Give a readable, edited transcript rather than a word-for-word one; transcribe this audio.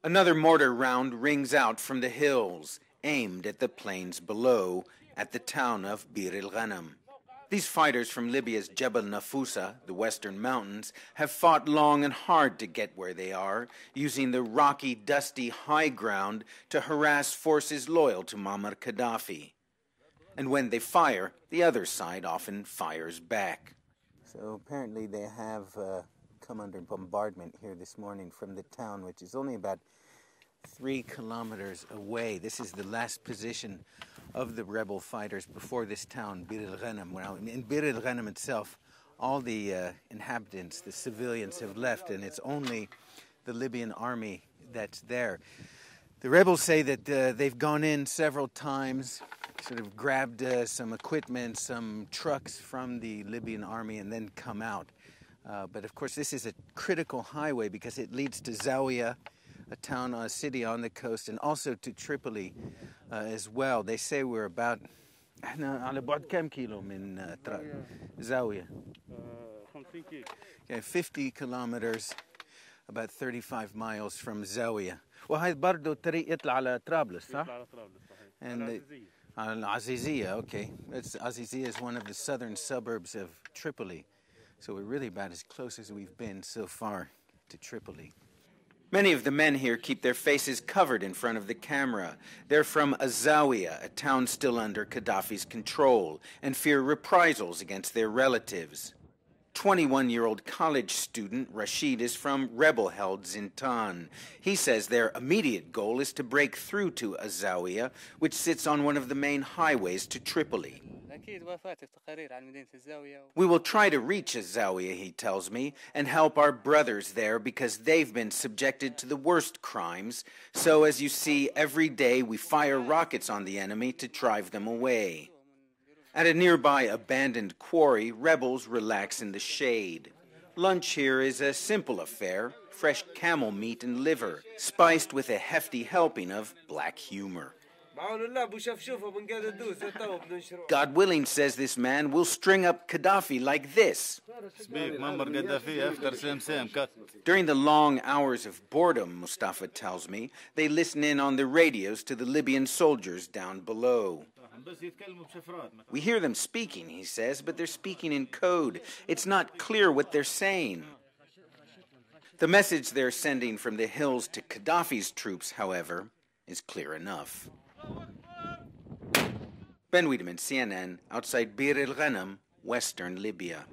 Another mortar round rings out from the hills, aimed at the plains below, at the town of Bir el-Ghanam. These fighters from Libya's Jebel Nafusa, the western mountains, have fought long and hard to get where they are, using the rocky, dusty high ground to harass forces loyal to Muammar Gadhafi. And when they fire, the other side often fires back. So apparently they have come under bombardment here this morning from the town, which is only about 3 kilometers away. This is the last position of the rebel fighters before this town, Bir el-Ghanam. Well, in Bir el-Ghanam itself, all the inhabitants, the civilians, have left, and it's only the Libyan army that's there. The rebels say that they've gone in several times, sort of grabbed some equipment, some trucks from the Libyan army, and then come out. But of course, this is a critical highway because it leads to Zawiya, a town, a city on the coast, and also to Tripoli as well. They say we're about على بعد كم كيلو من زاوية 50 kilometers, about 35 miles from Zawiya. وهي برضه الطريق يطلع على طرابلس صح؟ And Azizia, okay. Azizia is one of the southern suburbs of Tripoli. So we're really about as close as we've been so far to Tripoli. Many of the men here keep their faces covered in front of the camera. They're from Zawiya, a town still under Gadhafi's control, and fear reprisals against their relatives. 21-year-old college student Rashid is from rebel-held Zintan. He says their immediate goal is to break through to Zawiya, which sits on one of the main highways to Tripoli. We will try to reach Zawiya, he tells me, and help our brothers there because they've been subjected to the worst crimes. So, as you see, every day we fire rockets on the enemy to drive them away. At a nearby abandoned quarry, rebels relax in the shade. Lunch here is a simple affair, fresh camel meat and liver, spiced with a hefty helping of black humor. God willing, says this man, we'll string up Gadhafi like this. During the long hours of boredom, Mustafa tells me, they listen in on the radios to the Libyan soldiers down below. We hear them speaking, he says, but they're speaking in code. It's not clear what they're saying. The message they're sending from the hills to Gadhafi's troops, however, is clear enough. Ben Wiedemann, CNN, outside Bir el-Ghanam, western Libya.